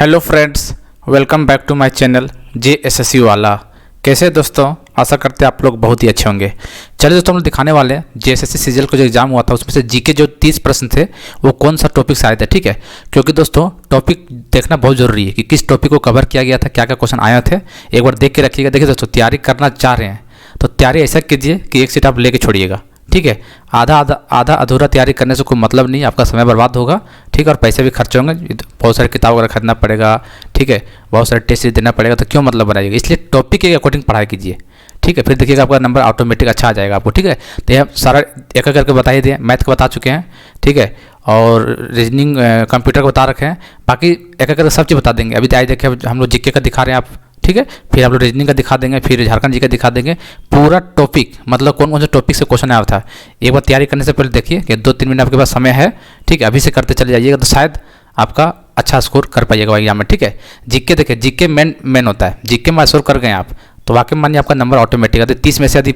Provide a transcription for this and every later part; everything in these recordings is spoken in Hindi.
Hello friends, welcome back to my channel JSSC वाला। कैसे हैं दोस्तों? आशा करते हैं आप लोग बहुत ही अच्छे होंगे। चलिए दोस्तों, हम लोग दिखाने वाले हैं JSSC सीजीएल को जो एग्जाम हुआ था उसमें से जीके जो 30 प्रश्न थे वो कौन सा टॉपिक से आए थे। ठीक है, क्योंकि दोस्तों टॉपिक देखना बहुत ज़रूरी है कि किस टॉपिक को कवर किया गया था, क्या क्या क्वेश्चन आए थे, एक बार देख के रखिएगा। देखिए दोस्तों, तैयारी करना चाह रहे हैं तो तैयारी ऐसा कीजिए कि एक सीट आप लेके छोड़िएगा। ठीक है, आधा अधूरा तैयारी करने से कोई मतलब नहीं, आपका समय बर्बाद होगा। ठीक है, और पैसे भी खर्च होंगे, बहुत सारे किताब वगैरह खरीदना पड़ेगा। ठीक है, बहुत सारे टेस्ट देना पड़ेगा, तो क्यों मतलब बनाइएगा। इसलिए टॉपिक के अकॉर्डिंग पढ़ाई कीजिए। ठीक है, फिर देखिएगा आपका नंबर ऑटोमेटिक अच्छा आ जाएगा आपको। ठीक है, तो यह सारा एक एक करके बता ही दिए। मैथ का बता चुके हैं, ठीक है, और रीजनिंग कंप्यूटर को बता रखे हैं। बाकी एक एक करके सब चीज़ बता देंगे। अभी तो आइए देखिए, हम लोग जीके का दिखा रहे हैं आप। ठीक है, फिर आप लोग रीजनिंग का दिखा देंगे, फिर झारखंड जी का दिखा देंगे। पूरा टॉपिक मतलब कौन कौन से टॉपिक से क्वेश्चन आया था एक बार तैयारी करने से पहले देखिए कि 2-3 मिनट आपके पास समय है। ठीक है, अभी से करते चले जाइएगा तो शायद आपका अच्छा स्कोर कर पाइएगा एग्जाम में। ठीक है, जीके देखिए, जीके मेन होता है। जीके में स्कोर कर गए आप तो वाकई मानिए आपका नंबर ऑटोमेटिक आते। 30 में से यदि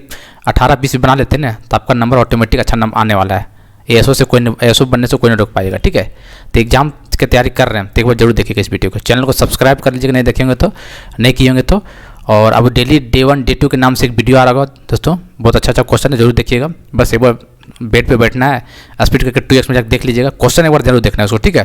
18-20 बना लेते हैं ना तो आपका नंबर ऑटोमेटिक अच्छा नंबर आने वाला है। एएसओ से कोई एएसओ बनने से कोई नहीं रोक पाएगा। ठीक है, तो एग्जाम की तैयारी कर रहे हैं तो एक बार जरूर देखिएगा इस वीडियो को। चैनल को सब्सक्राइब कर लीजिएगा, नहीं देखेंगे तो, नहीं किए होंगे तो। और अब डेली डे 1 डे 2 के नाम से एक वीडियो आ रहा होगा दोस्तों, बहुत अच्छा क्वेश्चन है, जरूर देखिएगा। बस एक बार बेड पे बैठना है, स्पीड करके 2x में जाकर देख लीजिएगा, क्वेश्चन एक बार जरूर देखना है उसको। ठीक है,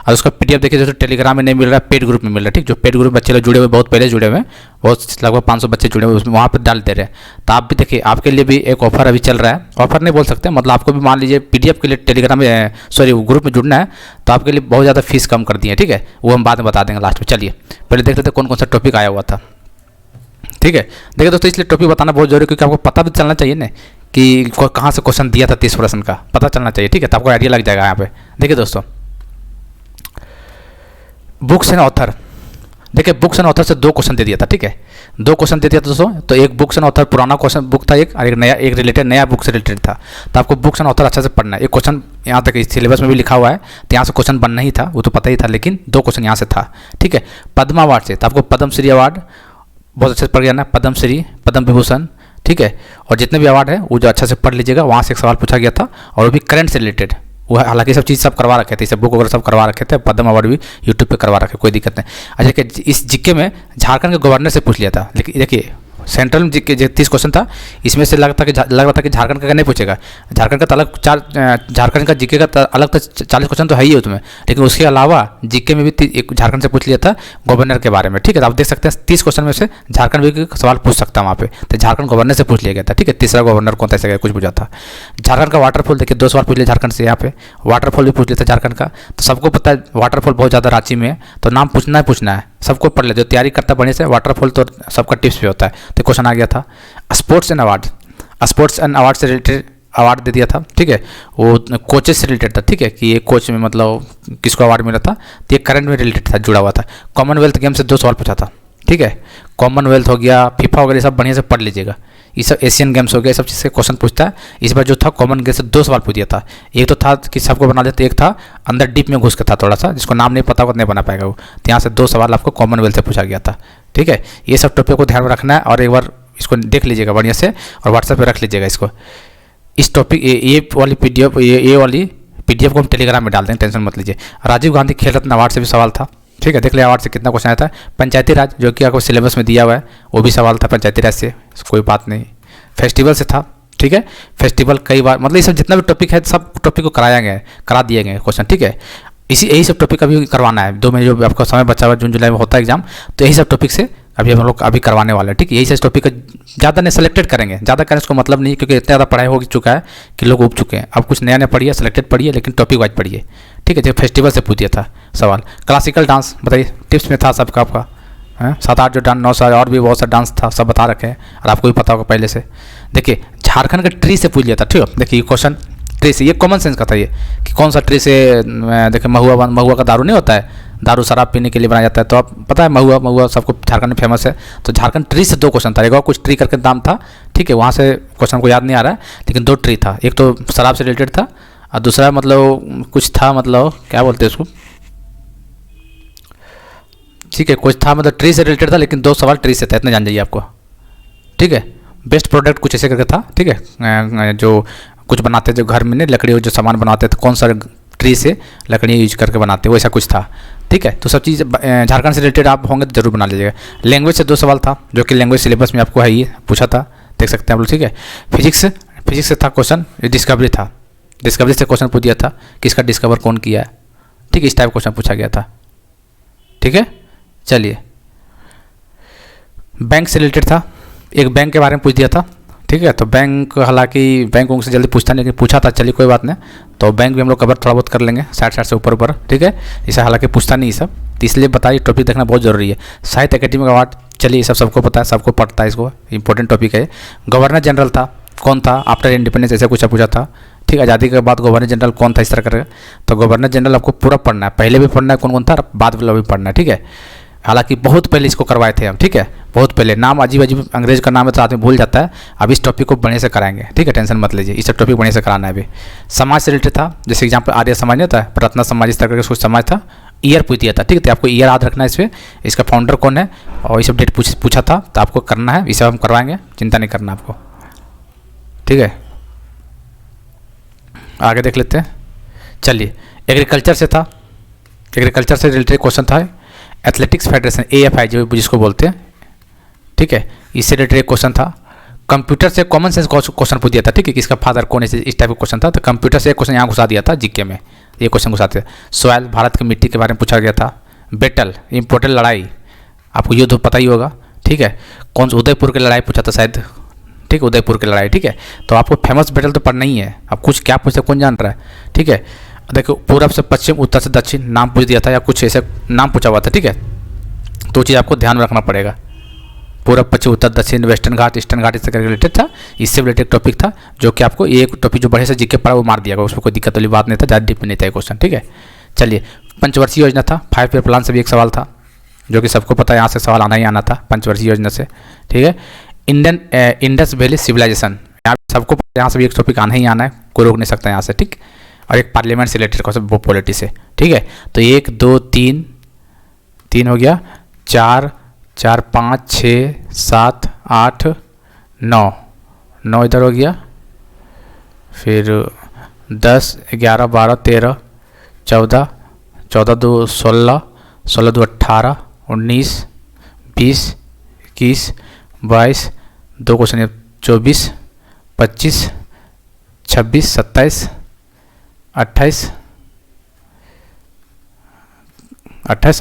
और उसका PDF देखिए दोस्तों, टेलीग्राम में नहीं मिल रहा है, पेड ग्रुप में मिल रहा है। ठीक, जो पेड ग्रुप में बच्चे लोग जुड़े हुए, बहुत पहले जुड़े हुए हैं, बहुत लगभग 500 बच्चे जुड़े हुए, उसमें वहाँ पर डाल दे रहे हैं। तो आप भी देखिए, आपके लिए भी एक ऑफर अभी चल रहा है। ऑफर नहीं बोल सकते, मतलब आपको भी मान लीजिए PDF के लिए टेलीग्राम में ग्रुप में जुड़ना है तो आपके लिए बहुत ज़्यादा फीस कम कर दी है। ठीक है, वो हम बाद में बता देंगे लास्ट में। चलिए पहले देख लेते कौन कौन सा टॉपिक आया हुआ था। ठीक है, देखिए दोस्तों, इसलिए टॉपिक बताना बहुत जरूरी है क्योंकि आपको पता भी चलना चाहिए ना कि कहाँ से क्वेश्चन दिया था 30 प्रश्न का, पता चलना चाहिए। ठीक है, तो आपको आइडिया लग जाएगा यहाँ पे। देखिए दोस्तों, बुक्स एंड ऑथर, देखिए बुक्स एंड ऑथर से 2 क्वेश्चन दे दिया था। ठीक है, 2 क्वेश्चन दे दिया था दोस्तों। तो एक बुक्स एंड ऑथर पुराना क्वेश्चन बुक था एक, और एक नया, एक रिलेटेड नया बुक से रिलेटेड था। तो आपको बुक्स एंड ऑथर अच्छे से पढ़ना है। एक क्वेश्चन यहाँ तक इस सिलेबस में भी लिखा हुआ है, तो यहाँ से क्वेश्चन बनना ही था, वो तो पता ही था, लेकिन 2 क्वेश्चन यहाँ से था। ठीक है, पद्मा अवार्ड से, तो आपको पद्मश्री अवार्ड बहुत अच्छे से पढ़ जाना, पद्मश्री, पद्म विभूषण। ठीक है, और जितने भी अवार्ड है वो जो अच्छे से पढ़ लीजिएगा। वहाँ से एक सवाल पूछा गया था और वो भी करंट से रिलेटेड। वो हालांकि सब चीज़ सब करवा रखे थे, इसे बुक वगैरह सब करवा रखे थे। पद्म अवार्ड भी यूट्यूब पे करवा रखे, कोई दिक्कत नहीं। अच्छा कि इस जीके में झारखंड के गवर्नर से पूछ लिया था, लेकिन देखिए सेंट्रल में जीके जो 30 क्वेश्चन था, इसमें से लग रहा था कि झारखंड का नहीं पूछेगा। झारखंड का तो अलग झारखंड का जीके का अलग तो 40 क्वेश्चन तो है ही उसमें, लेकिन उसके अलावा जीके में भी एक झारखंड से पूछ लिया था गवर्नर के बारे में। ठीक है, तो आप देख सकते हैं 30 क्वेश्चन में से झारखंड भी सवाल पूछ सकता है वहाँ पे। तो झारखंड गवर्नर से पूछ लिया गया था। ठीक है, तीसरा गवर्नर कौन था ऐसा कुछ पूछा था। झारखंड का वाटरफॉल देखिए 2 सवाल पूछ लिया झारखंड से, यहाँ पे वाटरफॉल भी पूछ लिया था झारखंड का। तो सबको पता है वाटरफॉल बहुत ज़्यादा रांची में है, तो नाम पूछना है, सबको पढ़ ले। जो तैयारी करता बढ़िया से, वाटरफॉल तो सबका टिप्स पे होता है। तो क्वेश्चन आ गया था। स्पोर्ट्स एंड अवार्ड से रिलेटेड अवार्ड दे दिया था। ठीक है, वो कोचेस से रिलेटेड था। ठीक है, कि ये कोच में मतलब किसको अवार्ड मिला था, तो ये करंट में रिलेटेड था, जुड़ा हुआ था। कॉमनवेल्थ गेम से 2 सवाल पूछा था। ठीक है, कॉमनवेल्थ हो गया, फीफा वगैरह सब बढ़िया से पढ़ लीजिएगा। ये सब एशियन गेम्स हो गया, सब चीज़ से क्वेश्चन पूछता है। इस बार जो था कॉमन गेम से 2 सवाल पूछ दिया था। एक तो था कि सबको बना देते, एक था अंदर डीप में घुस के था थोड़ा सा, जिसको नाम नहीं पता होगा नहीं बना पाएगा वो। तो यहाँ से 2 सवाल आपको कॉमनवेल्थ से पूछा गया था। ठीक है, ये सब टॉपिक को ध्यान में रखना है और एक बार इसको देख लीजिएगा बढ़िया से और व्हाट्सएप पर रख लीजिएगा इसको। इस टॉपिक ये वाली PDF को हम टेलीग्राम में डाल देंगे, टेंशन मत लीजिए। राजीव गांधी खेल रत्न अवार्ड से भी सवाल था। ठीक है, देख लिया अवार्ड से कितना क्वेश्चन आया था। पंचायती राज जो कि आपको सिलेबस में दिया हुआ है, वो भी सवाल था पंचायती राज से, कोई बात नहीं। फेस्टिवल से था। ठीक है, फेस्टिवल कई बार, मतलब ये सब जितना भी टॉपिक है सब टॉपिक को करा दिए गए क्वेश्चन। ठीक है, यही सब टॉपिक अभी करवाना है। 2 महीने जो आपका समय बचा हुआ, जून जुलाई में होता है एग्जाम, तो यही सब टॉपिक से अभी हम लोग अभी करवाने वाले हैं। ठीक है, यही सब टॉपिक ज़्यादा नहीं सेलेक्टेड करेंगे, ज़्यादा करने उसको मतलब नहीं, क्योंकि इतना ज़्यादा पढ़ाई हो चुका है कि लोग उब चुके हैं। अब कुछ नया पढ़िए, सेलेक्टेड पढ़िए, लेकिन टॉपिक वाइज पढ़िए। ठीक है, जो फेस्टिवल से पूछ दिया था सवाल। क्लासिकल डांस बताइए, टिप्स में था सबका आपका 7-8 जो डांस, 9 साल और भी बहुत सा डांस था, सब बता रखे हैं और आपको भी पता होगा पहले से। देखिए झारखंड का ट्री से पूछ लिया था। ठीक है, देखिए क्वेश्चन ट्री से, ये कॉमन सेंस का था ये कि कौन सा ट्री से। देखिए महुआ का दारू नहीं होता है, दारू शराब पीने के लिए बनाया जाता है, तो आप पता है महुआ सबको झारखंड में फेमस है। तो झारखंड ट्री से 2 क्वेश्चन था, एक और कुछ ट्री करके नाम था। ठीक है, वहाँ से क्वेश्चन को याद नहीं आ रहा है, लेकिन 2 ट्री था। एक तो शराब से रिलेटेड था और दूसरा मतलब कुछ था, मतलब क्या बोलते हैं उसको। ठीक है, कुछ था मतलब ट्री से रिलेटेड था, लेकिन 2 सवाल ट्री से था, इतना जान जाइए आपको। ठीक है, बेस्ट प्रोडक्ट कुछ ऐसे करके था। ठीक है, जो कुछ बनाते थे घर में, नहीं लकड़ी जो सामान बनाते थे, कौन सा ट्री से लकड़ी यूज करके बनाते, वैसा कुछ था। ठीक है। तो सब चीज़ झारखंड से रिलेटेड आप होंगे तो जरूर बना लीजिएगा। लैंग्वेज से 2 सवाल था जो कि लैंग्वेज सिलेबस में आपको है ही पूछा था, देख सकते हैं आप लोग, ठीक है। फिजिक्स से था क्वेश्चन, डिस्कवरी था, डिस्कवरी से क्वेश्चन पूछ दिया था कि इसका डिस्कवर कौन किया है, ठीक है, इस टाइप क्वेश्चन पूछा गया था, ठीक है। चलिए, बैंक से रिलेटेड था, एक बैंक के बारे में पूछ दिया था, ठीक है। तो बैंक, हालांकि बैंक उनसे जल्दी पूछता नहीं, लेकिन पूछा था, चलिए कोई बात नहीं। तो बैंक भी हम लोग कवर थोड़ा बहुत कर लेंगे, साइड से ऊपर, ठीक है। इसे हालांकि पूछता नहीं सब, तो इसलिए बताइए, टॉपिक देखना बहुत जरूरी है। साहित्य अकेडमी अवार्ड, चलिए ये सब सबको पता है, सबको पढ़ता है, इसको इंपॉर्टेंट टॉपिक है। गवर्नर जनरल था, कौन था आफ्टर इंडिपेंडेंस, ऐसा कुछ पूछा था, ठीक है। आज़ादी के बाद गवर्नर जनरल कौन था, इस तरह करेगा। तो गवर्नर जनरल आपको पूरा पढ़ना है, पहले भी पढ़ना है कौन कौन था, बाद वाला भी पढ़ना है, ठीक है। हालांकि बहुत पहले इसको करवाए थे हम, ठीक है, बहुत पहले। नाम अजीब अजीब अंग्रेज का नाम है तो आदमी भूल जाता है। अब इस टॉपिक को बढ़िया से कराएंगे, ठीक है, टेंशन मत लीजिए, इस टॉपिक बढ़िया से कराना है अभी। समाज से रिलेटेड था, जैसे एग्जाम्पल आर्य समाज नहीं था, प्रार्थना समाज, इस तरह का कुछ समाज था। ईयर पूछ दिया था, ठीक है, तो आपको ईयर याद रखना है इस पर, इसका फाउंडर कौन है और ये सब डेट पूछा था, तो आपको करना है, इसे हम करवाएंगे, चिंता नहीं करना आपको, ठीक है। आगे देख लेते हैं। चलिए, एग्रीकल्चर से था, एग्रीकल्चर से रिलेटेड क्वेश्चन था। एथलेटिक्स फेडरेशन, AFI जो जिसको बोलते हैं, ठीक है, इससे रिलेटेड क्वेश्चन था। कंप्यूटर से कॉमन सेंस क्वेश्चन पूछ दिया था, ठीक है, कि इसका फादर कौन है, इस टाइप का क्वेश्चन था। तो कंप्यूटर से एक क्वेश्चन यहाँ घुसा दिया था जीके में, ये क्वेश्चन घुसाते थे। सॉइल, भारत की मिट्टी के बारे में पूछा गया था। बैटल, इंपॉर्टेंट लड़ाई, आपको युद्ध पता ही होगा, ठीक है। कौन सा, उदयपुर की लड़ाई पूछा था शायद, ठीक है, उदयपुर की लड़ाई, ठीक है। तो आपको फेमस बैटल तो पढ़ना ही है, अब कुछ क्या पूछते कौन जान रहा है, ठीक है। देखो, पूरब से पश्चिम, उत्तर से दक्षिण, नाम पूछ दिया था या कुछ ऐसे नाम पूछा हुआ था, ठीक है। तो चीज़ आपको ध्यान में रखना पड़ेगा। पूरब, पश्चिम, उत्तर, दक्षिण, वेस्टर्न घाट, ईस्टर्न घाट, इससे रिलेटेड था, इससे रिलेटेड टॉपिक था, जो कि आपको एक टॉपिक जो बढ़िया से जीके पढ़ा वो मार दिया गया, उसमें कोई दिक्कत वाली बात नहीं था, ज़्यादा डीप नहीं था क्वेश्चन, ठीक है। चलिए, पंचवर्षीय योजना था, 5 ईयर प्लान से भी एक सवाल था, जो कि सबको पता है, यहाँ से सवाल आना ही आना था पंचवर्षीय योजना से, ठीक है। इंडस वैली सिविलाइजेशन, यहाँ सबको यहाँ से भी एक टॉपिक आना ही आना है, कोई रोक नहीं सकता यहाँ से, ठीक। और एक पार्लियामेंट से रिलेटेड क्वेश्चन, वो पॉलिटी से, ठीक है। तो 1 2 3 हो गया, 4 5 6 7 8 9 इधर हो गया, फिर 10 11 12 13 14 2 16 2 18 19 20 21 22 2 क्वेश्चन 24 25 26 27 28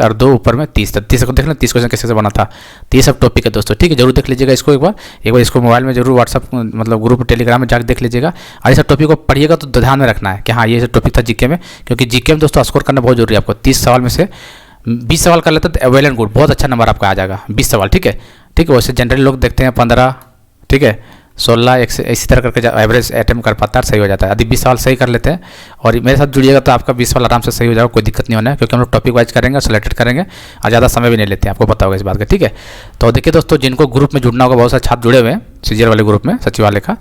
और 2 ऊपर में 30 तक, 30 को देख लें 30 क्वेश्चन कैसे बना था। तो ये सब टॉपिक है दोस्तों, ठीक है, जरूर देख लीजिएगा इसको एक बार इसको मोबाइल में जरूर व्हाट्सअप मतलब ग्रुप टेलीग्राम में जाकर देख लीजिएगा। और ये सब टॉपिक को पढ़िएगा तो ध्यान में रखना है कि हाँ ये सब टॉपिक था जीके में, क्योंकि जीके में दोस्तों स्कोर करना बहुत जरूरी है आपको। 30 सवाल में से 20 सवाल कर लेते तो वेल एंड गुड, बहुत अच्छा नंबर आपका आ जाएगा 20 सवाल, ठीक है। वैसे जनरली लोग देखते हैं 15, ठीक है, 16 इसी तरह करके एवरेज अटेम्प्ट कर पाता है, सही हो जाता है। यदि 20 सवाल सही कर लेते हैं और मेरे साथ जुड़िएगा तो आपका 20 सवाल आराम से सही हो जाएगा, कोई दिक्कत नहीं होना है, क्योंकि हम लोग टॉपिक वाइज करेंगे और सिलेक्टेड करेंगे और ज़्यादा समय भी नहीं लेते हैं, आपको पता होगा इस बात का, ठीक है। तो देखिए दोस्तों, जिनको ग्रुप में जुड़ना होगा, बहुत सारे छात्र जुड़े हुए हैं सीजीएल वाले ग्रुप में, सचिवालय का।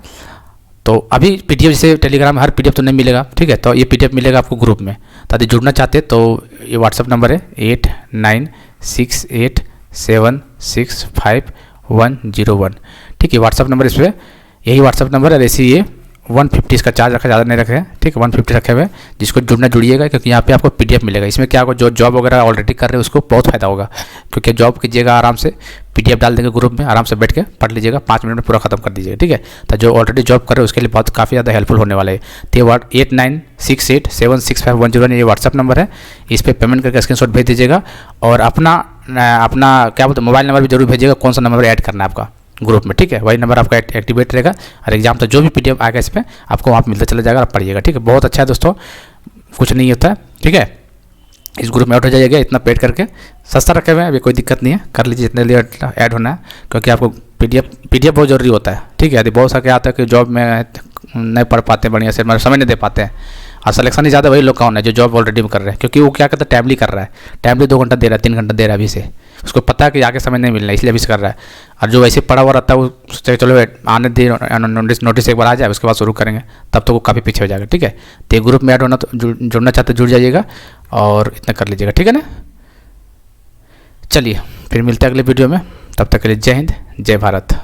तो अभी पीडीएफ जैसे टेलीग्राम में हर पीडीएफ तो नहीं मिलेगा, ठीक है, तो ये पीडीएफ मिलेगा आपको ग्रुप में। तो यदि जुड़ना चाहते हैं तो ये व्हाट्सअप नंबर है 8968765101, ठीक है, व्हाट्सअप नंबर इस पर, यही व्हाट्सअप नंबर है। ऐसे ये 150 इसका चार्ज रखा, ज़्यादा नहीं रखे हैं, ठीक है, 150 रखे हुए हैं। जिसको जुड़ना जुड़िएगा, क्योंकि यहाँ पे आपको पीडीएफ मिलेगा। इसमें क्या होगा, जो जॉब वगैरह ऑलरेडी कर रहे हैं उसको बहुत फायदा होगा, क्योंकि जॉब कीजिएगा आराम से, पीडीएफ डाल देंगे ग्रुप में, आराम से बैठ के पढ़ लीजिएगा, 5 मिनट में पूरा खत्म कर दीजिएगा, ठीक है। तो जो ऑलरेडी जॉब कर रहे हैं उसके लिए बहुत काफ़ी ज़्यादा हेल्पफुल होने वाला है। तो 8968765101 ये व्हाट्सअप नंबर है, इस पर पेमेंट करके स्क्रीनशॉट भेज दीजिएगा और अपना क्या बोलते हैं मोबाइल नंबर भी जरूर भेजिएगा, कौन सा नंबर ऐड करना है आपका ग्रुप में, ठीक है, वही नंबर आपका एक्टिवेट रहेगा। और एग्जाम तो जो भी पीडीएफ आएगा इस पर आपको वहाँ मिलता चला जाएगा, आप पढ़िएगा, ठीक है। बहुत अच्छा है दोस्तों, कुछ नहीं होता है, ठीक है। इस ग्रुप में ऐड हो जाइएगा, इतना पेड करके सस्ता रखे हुए हैं, अभी कोई दिक्कत नहीं है, कर लीजिए जितने लिए ऐड होना है, क्योंकि आपको पीडीएफ बहुत जरूरी होता है, ठीक है। यदि बहुत सा क्या आता है कि जॉब में नहीं पढ़ पाते बढ़िया से, मतलब समय नहीं दे पाते हैं और सिलेक्शन ही ज़्यादा वही लोग का होना है जो जॉब ऑलरेडी में कर रहे हैं, क्योंकि वो क्या कहता है टाइमली कर रहा है, टाइमली 2 घंटा दे रहा है, 3 घंटा दे रहा है अभी से, उसको पता है कि आगे समय नहीं मिलना है, इसलिए अभी से कर रहा है। और जो वैसे पढ़ा हुआ रहता है वो सोचे चलो आने दे, नोटिस एक बार आ जाए उसके बाद शुरू करेंगे, तब तो वो काफ़ी पीछे हो जाएगा, ठीक है। तो ये ग्रुप में ऐड होना तो जुड़ना चाहते जुड़ जाइएगा और इतना कर लीजिएगा, ठीक है ना। चलिए फिर मिलते हैं अगले वीडियो में, तब तक के लिए जय हिंद, जय भारत।